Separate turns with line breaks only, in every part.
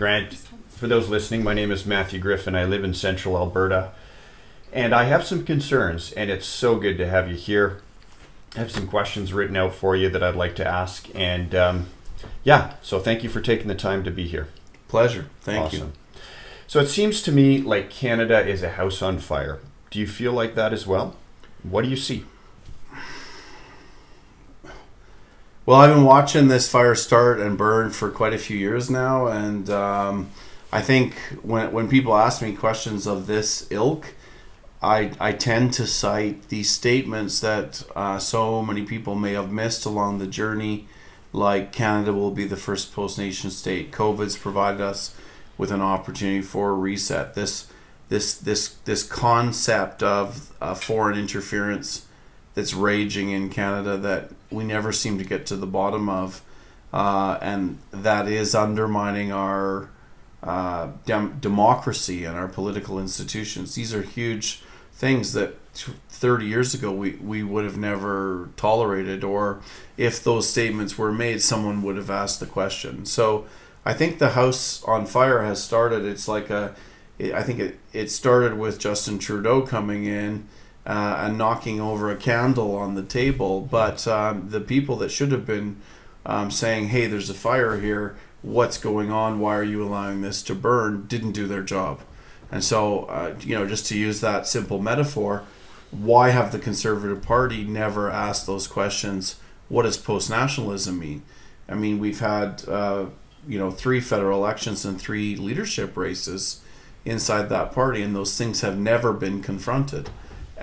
Grant, for those listening, my name is Matthew Griffin. I live in central Alberta. And I have some concerns, and it's so good to have you here. I have some questions written out for you that I'd like to ask. And so thank you for taking the time to be here.
Pleasure. Thank you.
So it seems to me like Canada is a house on fire. Do you feel like that as well? What do you see?
Well, I've been watching this fire start and burn for quite a few years now, and I think when people ask me questions of this ilk, I tend to cite these statements that so many people may have missed along the journey, like Canada will be the first post-nation state. COVID's provided us with an opportunity for a reset. This concept of foreign interference that's raging in Canada that we never seem to get to the bottom of, and that is undermining our democracy and our political institutions. These are huge things that 30 years ago we would have never tolerated, or if those statements were made, someone would have asked the question. So I think the house on fire has started. It's like I think it started with Justin Trudeau coming in and knocking over a candle on the table, but the people that should have been saying, hey, there's a fire here, what's going on, why are you allowing this to burn, didn't do their job. And so, just to use that simple metaphor, why have the Conservative Party never asked those questions? What does post-nationalism mean? I mean, we've had 3 federal elections and 3 leadership races inside that party, and those things have never been confronted.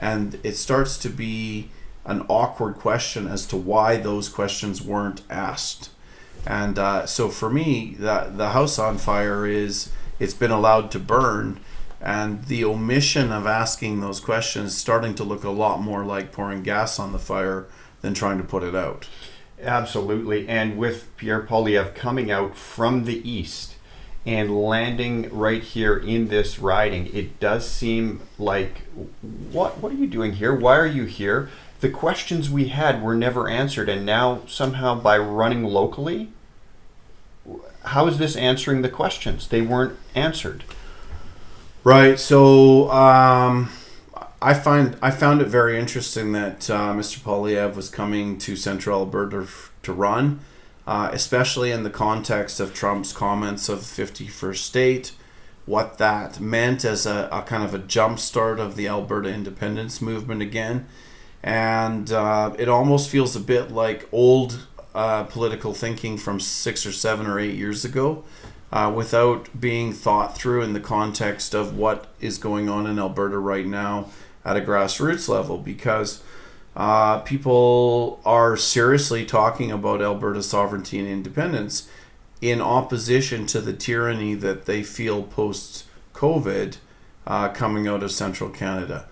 And it starts to be an awkward question as to why those questions weren't asked. And so for me, the house on fire it's been allowed to burn, and the omission of asking those questions is starting to look a lot more like pouring gas on the fire than trying to put it out.
Absolutely. And with Pierre Poilievre coming out from the east and landing right here in this riding, it does seem like, what are you doing here? Why are you here? The questions we had were never answered, and now somehow by running locally, how is this answering the questions? They weren't answered.
Right. So I found it very interesting that Mr. Poilievre was coming to Central Alberta to run, especially in the context of Trump's comments of 51st state, what that meant as a kind of a jumpstart of the Alberta independence movement again. And it almost feels a bit like old political thinking from 6 or 7 or 8 years ago, without being thought through in the context of what is going on in Alberta right now at a grassroots level, because people are seriously talking about Alberta's sovereignty and independence in opposition to the tyranny that they feel post-COVID coming out of central Canada.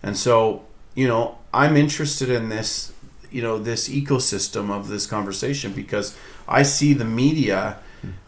And so, I'm interested in this, this ecosystem of this conversation, because I see the media,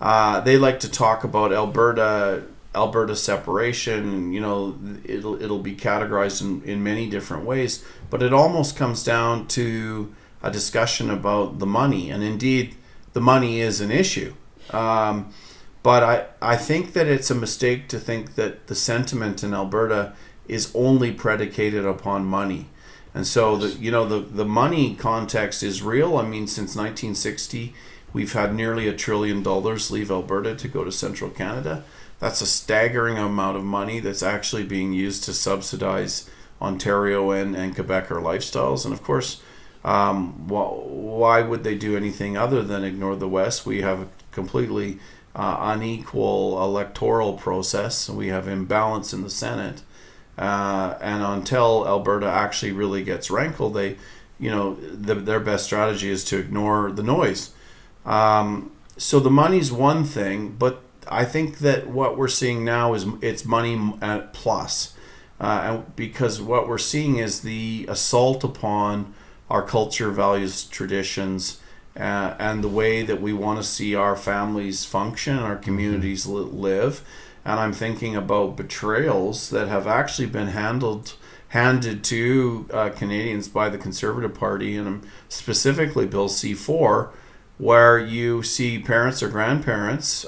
they like to talk about Alberta separation. It'll be categorized in many different ways, but it almost comes down to a discussion about the money, and indeed the money is an issue. But I think that it's a mistake to think that the sentiment in Alberta is only predicated upon money. And so the money context is real. I mean, since 1960, we've had nearly $1 trillion leave Alberta to go to central Canada. That's a staggering amount of money that's actually being used to subsidize Ontario and Quebecer lifestyles. And of course, why would they do anything other than ignore the West? We have a completely unequal electoral process. We have imbalance in the Senate. And until Alberta actually really gets rankled, their best strategy is to ignore the noise. So the money's one thing, but I think that what we're seeing now is it's money at plus, because what we're seeing is the assault upon our culture, values, traditions, and the way that we want to see our families function, our communities live. And I'm thinking about betrayals that have actually been handed to Canadians by the Conservative Party, and specifically Bill C4, where you see parents or grandparents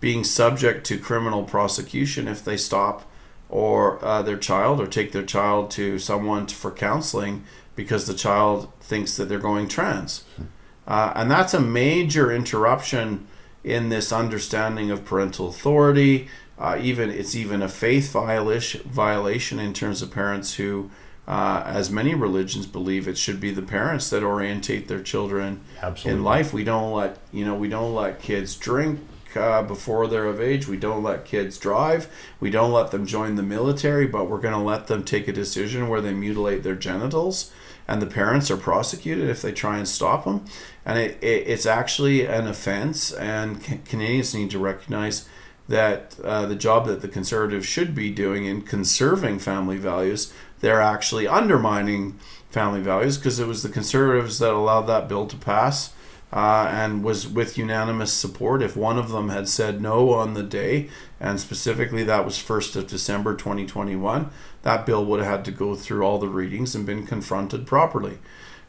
being subject to criminal prosecution if they stop or their child or take their child to someone for counseling because the child thinks that they're going trans. And that's a major interruption in this understanding of parental authority. It's even a faith violation in terms of parents who, as many religions believe, it should be the parents that orientate their children in life. We don't let kids drink before they're of age. We don't let kids drive. We don't let them join the military, but we're going to let them take a decision where they mutilate their genitals, and the parents are prosecuted if they try and stop them. And it's actually an offense, and Canadians need to recognize that the job that the Conservatives should be doing in conserving family values, they're actually undermining family values, because it was the Conservatives that allowed that bill to pass, and was with unanimous support. If one of them had said no on the day, and specifically that was 1st of December 2021, that bill would have had to go through all the readings and been confronted properly.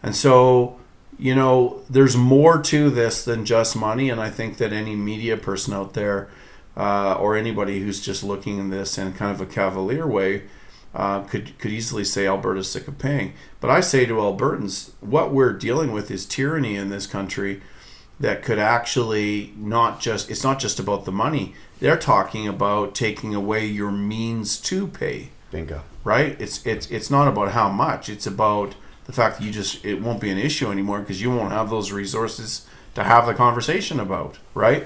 And so, there's more to this than just money, and I think that any media person out there, or anybody who's just looking at this in kind of a cavalier way, could easily say Alberta's sick of paying. But I say to Albertans, what we're dealing with is tyranny in this country that could actually it's not just about the money. They're talking about taking away your means to pay.
Bingo.
Right? It's not about how much. It's about the fact that it won't be an issue anymore because you won't have those resources to have the conversation about, right?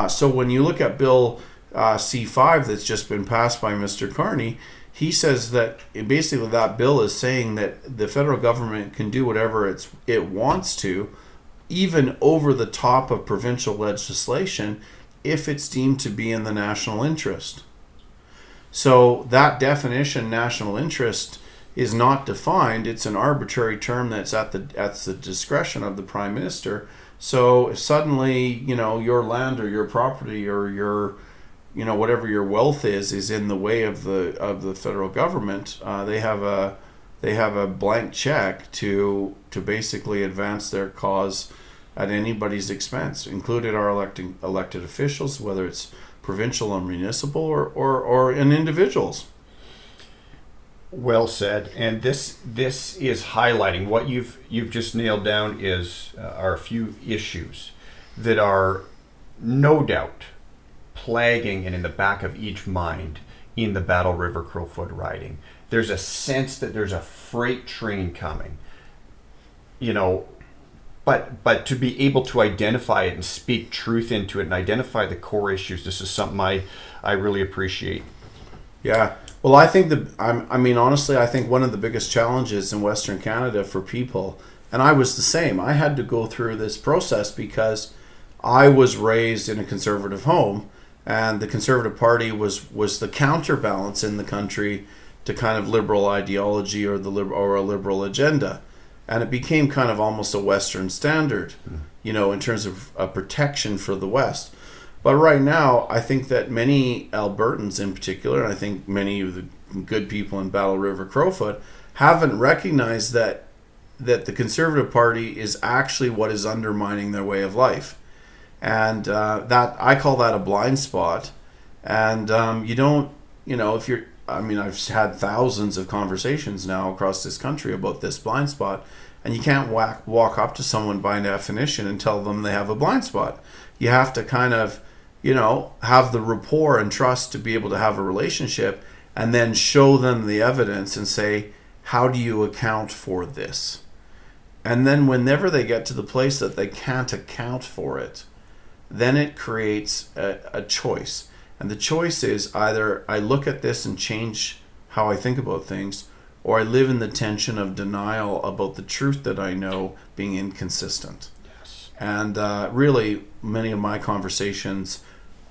So when you look at Bill C5 that's just been passed by Mr. Carney, he says that basically that bill is saying that the federal government can do whatever it wants to, even over the top of provincial legislation, if it's deemed to be in the national interest. So that definition, national interest, is not defined. It's an arbitrary term that's at the discretion of the Prime Minister. So if suddenly, your land or your property or your, whatever your wealth is in the way of the federal government, they have a blank check to basically advance their cause at anybody's expense, including our elected officials, whether it's provincial or municipal or in individuals.
Well said. And this is highlighting what you've just nailed down are a few issues that are no doubt plaguing and in the back of each mind in the Battle River Crowfoot riding. There's a sense that there's a freight train coming, but to be able to identify it and speak truth into it and identify the core issues, this is something I really appreciate.
Yeah. Well, I think honestly, I think one of the biggest challenges in Western Canada for people, and I was the same, I had to go through this process because I was raised in a conservative home, and the Conservative Party was the counterbalance in the country to kind of liberal ideology or a liberal agenda. And it became kind of almost a Western standard, in terms of a protection for the West. But right now, I think that many Albertans in particular, and I think many of the good people in Battle River Crowfoot, haven't recognized that the Conservative Party is actually what is undermining their way of life. And that I call that a blind spot. And if you're, I've had thousands of conversations now across this country about this blind spot, and you can't walk up to someone by definition and tell them they have a blind spot. You have to kind of, have the rapport and trust to be able to have a relationship, and then show them the evidence and say, how do you account for this? And then whenever they get to the place that they can't account for it, then it creates a choice. And the choice is either I look at this and change how I think about things, or I live in the tension of denial about the truth that I know being inconsistent.
Yes.
And really, many of my conversations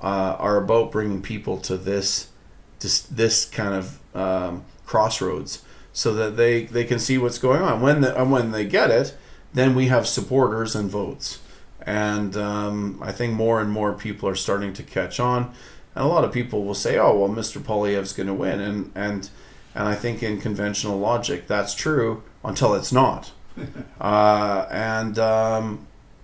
are about bringing people to this kind of crossroads, so that they can see what's going on. When they get it, then we have supporters and votes. And I think more and more people are starting to catch on. And a lot of people will say, oh, well, Mr. Poilievre's going to win. And I think in conventional logic, that's true until it's not.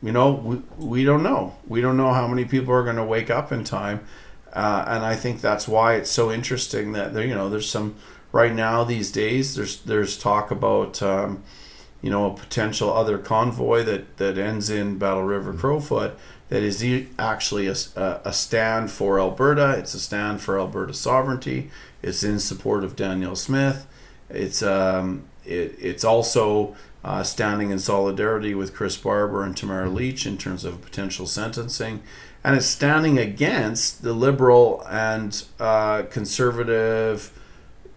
we don't know. We don't know how many people are going to wake up in time, and I think that's why it's so interesting that there's some right now these days. There's talk about a potential other convoy that ends in Battle River Crowfoot that is actually a stand for Alberta. It's a stand for Alberta sovereignty. It's in support of Danielle Smith. It's also standing in solidarity with Chris Barber and Tamara Leach in terms of potential sentencing. And it's standing against the liberal and conservative,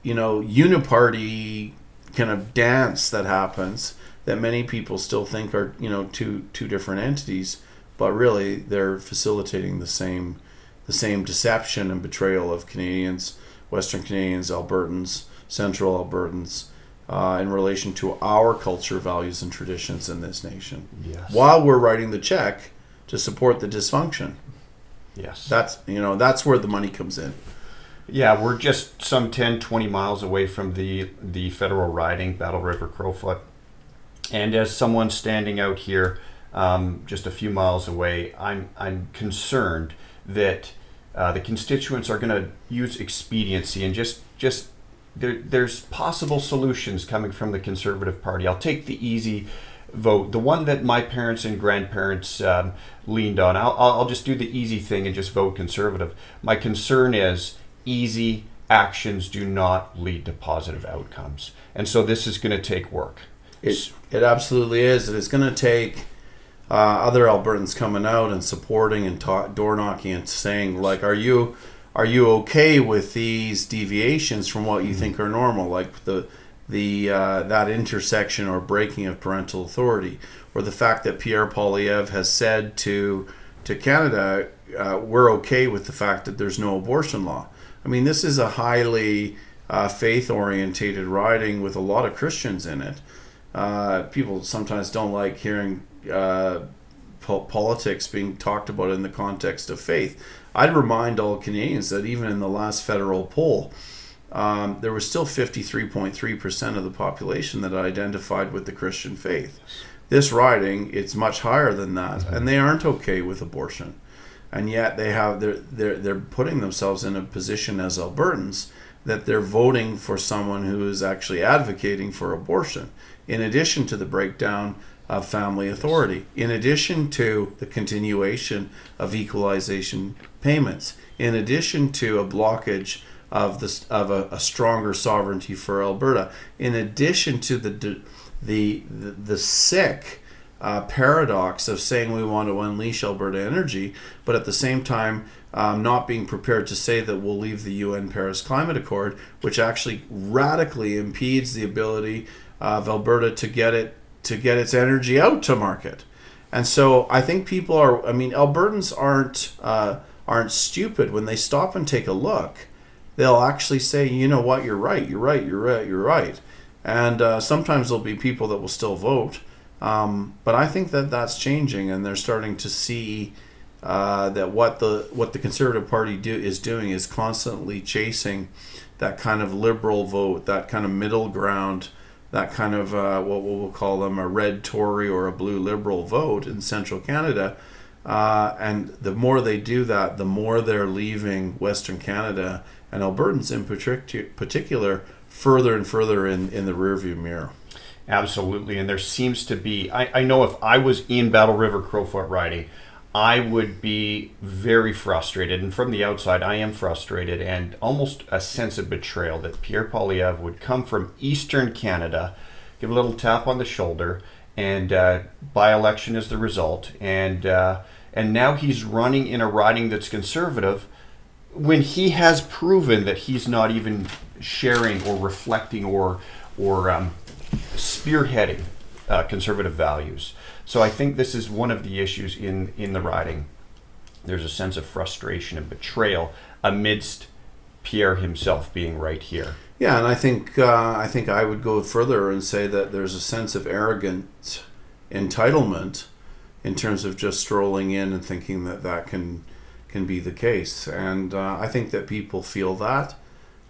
uniparty kind of dance that happens that many people still think are, two different entities, but really they're facilitating the same deception and betrayal of Canadians, Western Canadians, Albertans, Central Albertans, in relation to our culture, values, and traditions in this nation.
Yes.
While we're writing the check to support the dysfunction.
Yes.
That's where the money comes in.
Yeah, we're just some 10, 20 miles away from the federal riding, Battle River Crowfoot. And as someone standing out here just a few miles away, I'm concerned that the constituents are going to use expediency and just there's possible solutions coming from the Conservative Party. I'll take the easy vote, the one that my parents and grandparents leaned on. I'll just do the easy thing and just vote Conservative. My concern is easy actions do not lead to positive outcomes. And so this is going to take work.
It absolutely is. And it's going to take other Albertans coming out and supporting and door knocking and saying, like, are you okay with these deviations from what you think are normal, like that intersection or breaking of parental authority, or the fact that Pierre Poilievre has said to Canada, we're okay with the fact that there's no abortion law. I mean, this is a highly faith-orientated riding with a lot of Christians in it. People sometimes don't like hearing politics being talked about in the context of faith. I'd remind all Canadians that even in the last federal poll, there was still 53.3% of the population that identified with the Christian faith. This riding, it's much higher than that, and they aren't okay with abortion. And yet they're putting themselves in a position as Albertans that they're voting for someone who is actually advocating for abortion, in addition to the breakdown of family authority, in addition to the continuation of equalization payments, in addition to a blockage of a stronger sovereignty for Alberta, in addition to the sick paradox of saying we want to unleash Alberta energy, but at the same time not being prepared to say that we'll leave the UN Paris Climate Accord, which actually radically impedes the ability of Alberta to get its energy out to market. And so I think Albertans aren't stupid. When they stop and take a look, they'll actually say, you know what, you're right. And sometimes there'll be people that will still vote. But I think that that's changing, and they're starting to see that what the Conservative Party is doing is constantly chasing that kind of liberal vote, that kind of middle ground, that kind of what we'll call them a red Tory or a blue Liberal vote in central Canada. And the more they do that, the more they're leaving Western Canada and Albertans in particular further and further in the rearview mirror.
Absolutely. And there seems to be, I know if I was in Battle River Crowfoot riding, I would be very frustrated. And from the outside, I am frustrated and almost a sense of betrayal that Pierre Poilievre would come from Eastern Canada, give a little tap on the shoulder, and by-election is the result. And now he's running in a riding that's conservative when he has proven that he's not even sharing or reflecting or spearheading conservative values. So I think this is one of the issues in the riding. There's a sense of frustration and betrayal amidst Pierre himself being right here.
Yeah, and I think I would go further and say that there's a sense of arrogant entitlement in terms of just strolling in and thinking that can be the case. And I think that people feel that.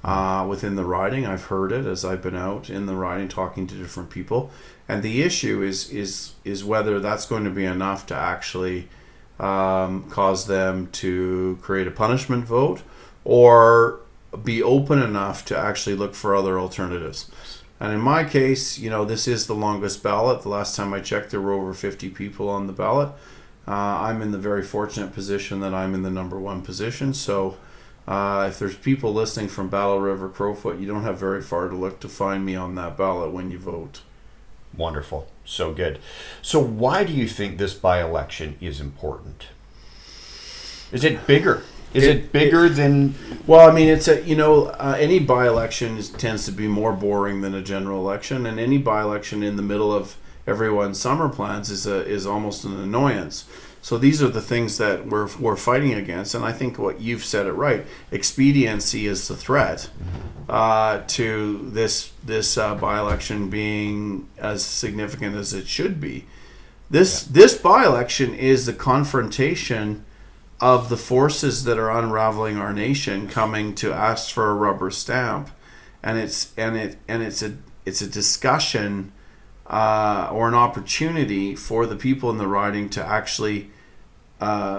within the riding. I've heard it as I've been out in the riding talking to different people. And the issue is whether that's going to be enough to actually cause them to create a punishment vote or be open enough to actually look for other alternatives. And in my case, this is the longest ballot. The last time I checked, there were over 50 people on the ballot. I'm in the very fortunate position that I'm in the number one position. So if there's people listening from Battle River, Crowfoot, you don't have very far to look to find me on that ballot when you vote.
Wonderful. So good. So why do you think this by-election is important? Is it bigger? Is it bigger than...
Well, I mean, it's any by-election tends to be more boring than a general election, and any by-election in the middle of everyone's summer plans is almost an annoyance. So these are the things that we're fighting against, and I think what you've said it right. Expediency is the threat to this by-election being as significant as it should be. This by-election is the confrontation of the forces that are unraveling our nation coming to ask for a rubber stamp, and it's a discussion or an opportunity for the people in the riding to actually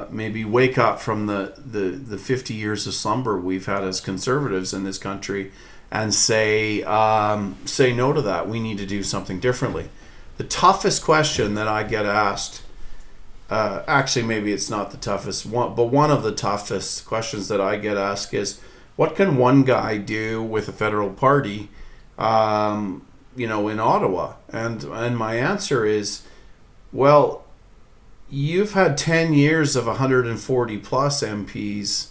maybe wake up from the 50 years of slumber we've had as conservatives in this country and say no to that. We need to do something differently. The toughest question that I get asked, actually maybe it's not the toughest one, but one of the toughest questions that I get asked is, what can one guy do with a federal party in Ottawa? And my answer is, well, you've had 10 years of 140 plus MPs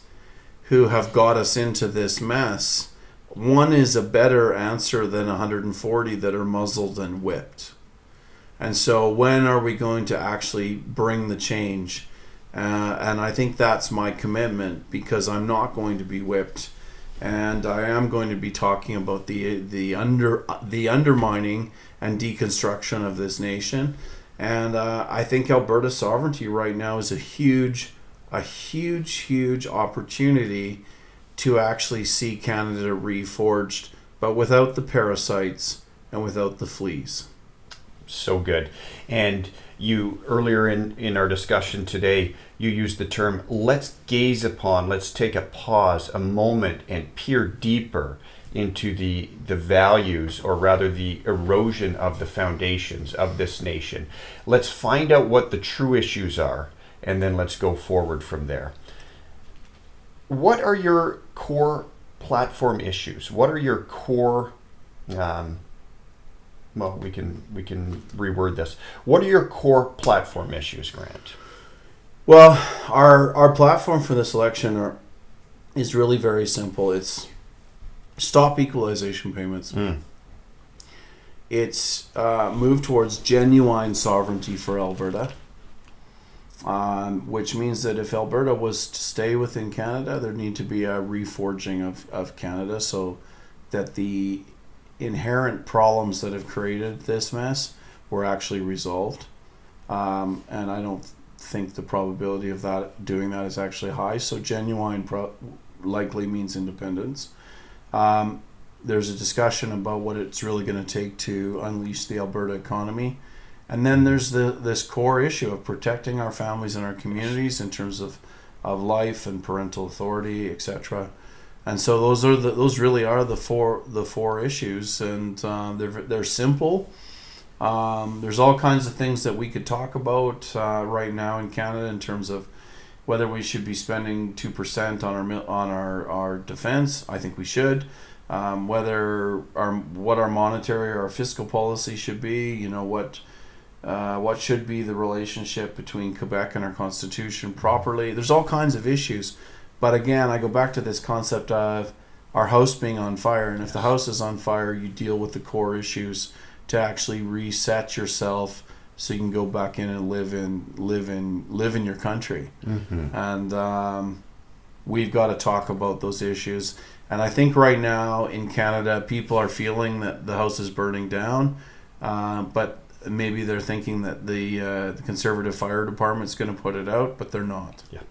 who have got us into this mess. One is a better answer than 140 that are muzzled and whipped. And so when are we going to actually bring the change? And I think that's my commitment, because I'm not going to be whipped. And I am going to be talking about the undermining and deconstruction of this nation. And I think Alberta sovereignty right now is a huge opportunity to actually see Canada reforged, but without the parasites and without the fleas.
So good. And you, earlier in our discussion today, you used the term, let's take a pause, a moment, and peer deeper into the values, or rather the erosion of the foundations of this nation. Let's find out what the true issues are, and then let's go forward from there. What are your core platform issues? What are your core... well, we can reword this. What are your core platform issues, Grant?
Well, our platform for this election is really very simple. It's stop equalization payments. It's move towards genuine sovereignty for Alberta, which means that if Alberta was to stay within Canada, there need to be a reforging of Canada so that the inherent problems that have created this mess were actually resolved. And I don't think the probability of doing that is actually high. So genuine likely means independence. There's a discussion about what it's really going to take to unleash the Alberta economy. And then there's this core issue of protecting our families and our communities in terms of life and parental authority, etc. And so those really are the four issues, and they're simple. There's all kinds of things that we could talk about right now in Canada in terms of whether we should be spending 2% on our defense. I think we should. What our monetary or our fiscal policy should be. What should be the relationship between Quebec and our constitution properly. There's all kinds of issues. But again, I go back to this concept of our house being on fire. And if the house is on fire, you deal with the core issues to actually reset yourself so you can go back in and live in your country. Mm-hmm. And we've got to talk about those issues. And I think right now in Canada, people are feeling that the house is burning down. But maybe they're thinking that the Conservative Fire Department's going to put it out, but they're not.
Yeah.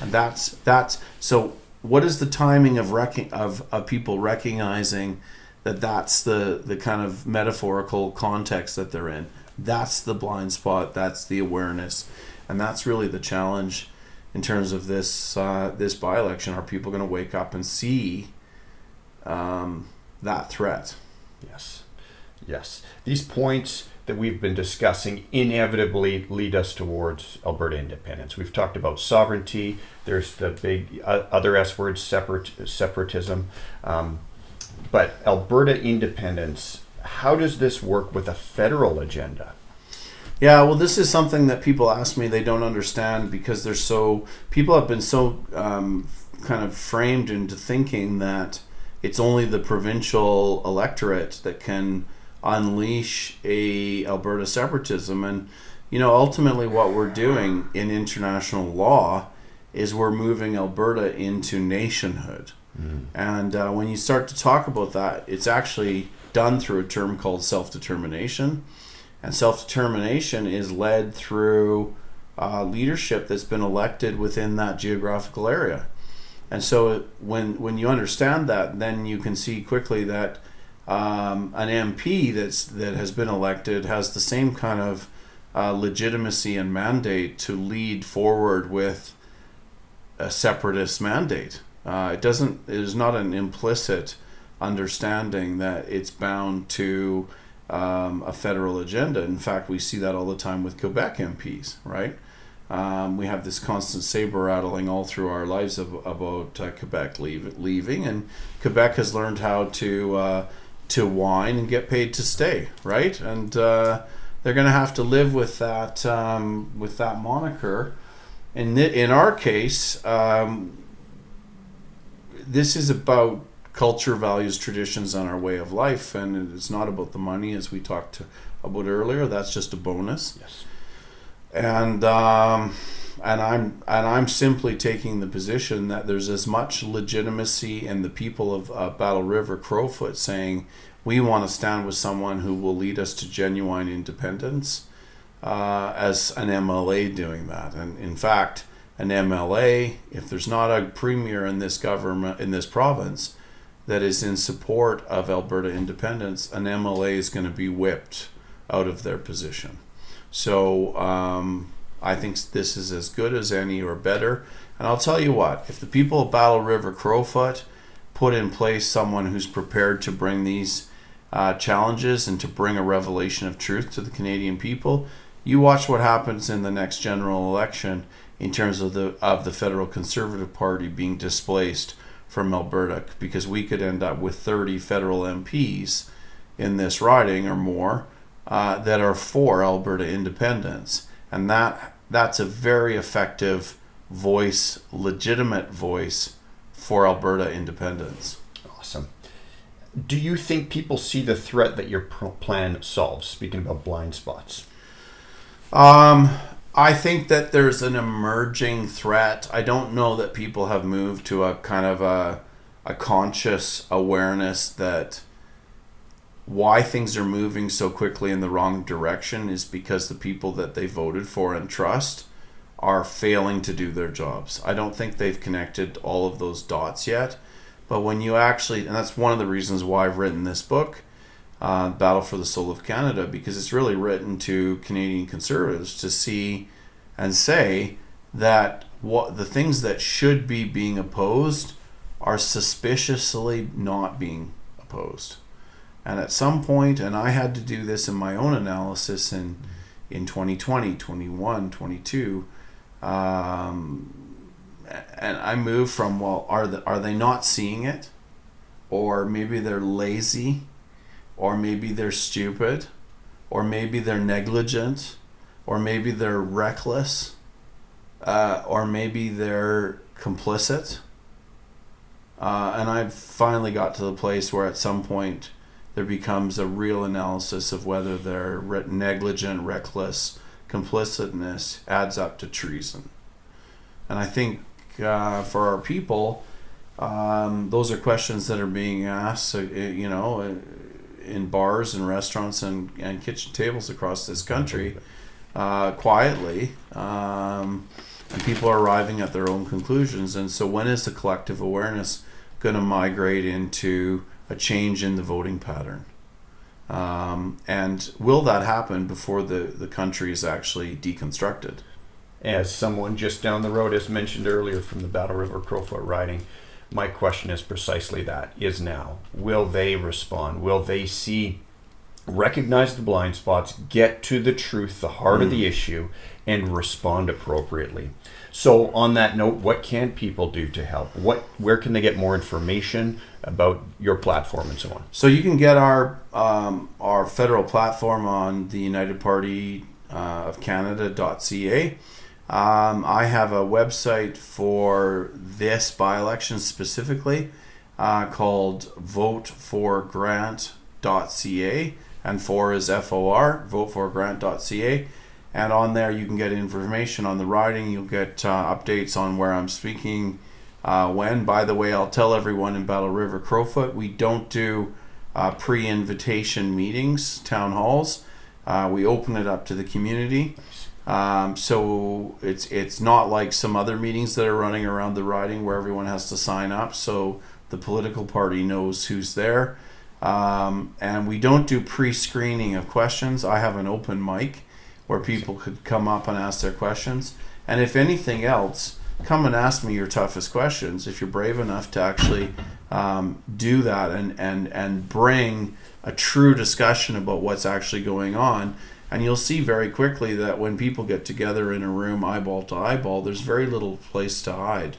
And that's so what is the timing of people recognizing that that's the kind of metaphorical context that they're in? That's the blind spot. That's the awareness, and that's really the challenge in terms of this by-election. Are people going to wake up and see that threat?
Yes. These points that we've been discussing inevitably lead us towards Alberta independence. We've talked about sovereignty. There's the big other S word, separatism. But Alberta independence, how does this work with a federal agenda?
Yeah, well, this is something that people ask me they don't understand, because people have been so kind of framed into thinking that it's only the provincial electorate that can unleash a Alberta separatism. And ultimately what we're doing in international law is we're moving Alberta into nationhood. And when you start to talk about that, it's actually done through a term called self-determination. And self-determination is led through leadership that's been elected within that geographical area. And so when you understand that, then you can see quickly that an MP that has been elected has the same kind of legitimacy and mandate to lead forward with a separatist mandate. It is not an implicit understanding that it's bound to a federal agenda. In fact, we see that all the time with Quebec MPs, right? We have this constant saber rattling all through our lives about Quebec leaving, and Quebec has learned how to whine and get paid to stay, right? And they're going to have to live with that moniker. In our case, this is about culture, values, traditions, and our way of life, and it's not about the money, as we talked about earlier. That's just a bonus.
Yes.
And I'm simply taking the position that there's as much legitimacy in the people of Battle River Crowfoot saying we want to stand with someone who will lead us to genuine independence as an MLA doing that. And in fact, an MLA, if there's not a premier in this government, in this province, that is in support of Alberta independence, an MLA is going to be whipped out of their position. So I think this is as good as any, or better. And I'll tell you what, if the people of Battle River Crowfoot put in place someone who's prepared to bring these challenges and to bring a revelation of truth to the Canadian people, you watch what happens in the next general election in terms of the federal Conservative Party being displaced from Alberta, because we could end up with 30 federal MPs in this riding or more that are for Alberta independence. And that's a very effective voice, legitimate voice for Alberta independence.
Awesome. Do you think people see the threat that your plan solves? Speaking about blind spots.
I think that there's an emerging threat. I don't know that people have moved to a kind of a conscious awareness that why things are moving so quickly in the wrong direction is because the people that they voted for and trust are failing to do their jobs. I don't think they've connected all of those dots yet. But when you actually, and that's one of the reasons why I've written this book, Battle for the Soul of Canada, because it's really written to Canadian Conservatives to see and say that what the things that should be being opposed are suspiciously not being opposed. And at some point, and I had to do this in my own analysis in 2020, 21, 22, and I moved from, well, are they not seeing it? Or maybe they're lazy, or maybe they're stupid, or maybe they're negligent, or maybe they're reckless, or maybe they're complicit. And I finally got to the place where at some point there becomes a real analysis of whether their negligent, reckless complicitness adds up to treason. And I think for our people, those are questions that are being asked, in bars and restaurants and kitchen tables across this country, quietly. and people are arriving at their own conclusions. And so when is the collective awareness going to migrate into a change in the voting pattern? And will that happen before the country is actually deconstructed?
As someone just down the road has mentioned earlier from the Battle River Crowfoot riding, my question is precisely that, is now. Will they respond? Will they recognize the blind spots, get to the truth, the heart of the issue, and respond appropriately? So on that note, what can people do to help? Where can they get more information about your platform and so on?
So you can get our federal platform on the United Party of Canada.ca. I have a website for this by-election specifically called voteforgrant.ca, and for is FOR, voteforgrant.ca. And on there you can get information on the riding. You'll get updates on where I'm speaking, when. By the way, I'll tell everyone in Battle River Crowfoot, we don't do pre-invitation meetings, town halls. We open it up to the community. So it's not like some other meetings that are running around the riding where everyone has to sign up, so the political party knows who's there. And we don't do pre-screening of questions. I have an open mic where people could come up and ask their questions. And if anything else, come and ask me your toughest questions if you're brave enough to actually do that and bring a true discussion about what's actually going on. And you'll see very quickly that when people get together in a room eyeball to eyeball, there's very little place to hide.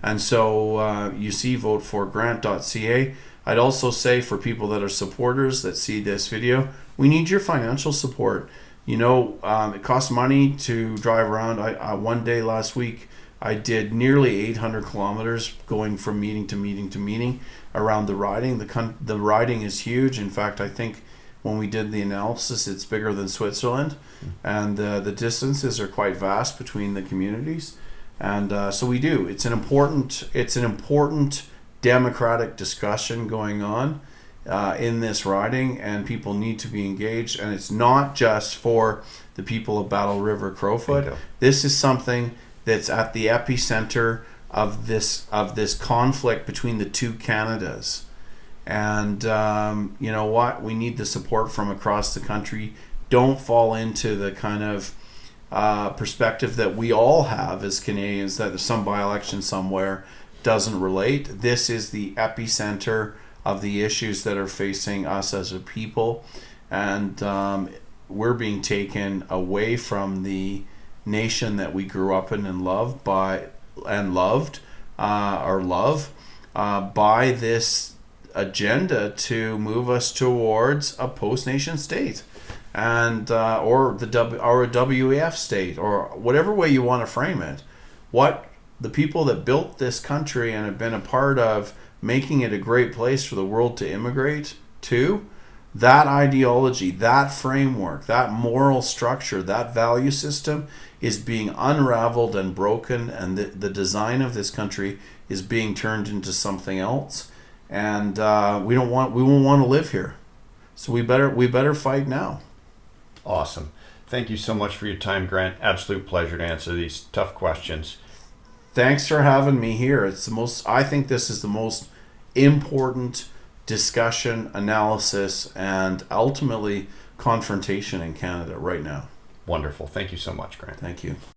And so you see voteforgrant.ca. I'd also say for people that are supporters that see this video, we need your financial support. You know, it costs money to drive around. One day last week, I did nearly 800 kilometers going from meeting to meeting to meeting around the riding. The riding is huge. In fact, I think when we did the analysis, it's bigger than Switzerland, and the distances are quite vast between the communities. And so we do. It's an important democratic discussion going on in this riding, and people need to be engaged. And it's not just for the people of Battle River Crowfoot. This is something that's at the epicenter of this conflict between the two Canadas. And you know what? We need the support from across the country. Don't fall into the kind of perspective that we all have as Canadians, that there's some by-election somewhere doesn't relate. This is the epicenter of the issues that are facing us as a people. And we're being taken away from the nation that we grew up in and loved by this agenda to move us towards a post-nation state, and or a WEF state, or whatever way you want to frame it. What the people that built this country and have been a part of making it a great place for the world to immigrate to, that ideology, that framework, that moral structure, that value system is being unraveled and broken, and the design of this country is being turned into something else. And we won't want to live here, so we better fight now.
Awesome. Thank you so much for your time, Grant. Absolute pleasure to answer these tough questions.
Thanks for having me here. I think this is the most important discussion, analysis, and ultimately confrontation in Canada right now.
Wonderful. Thank you so much, Grant.
Thank you.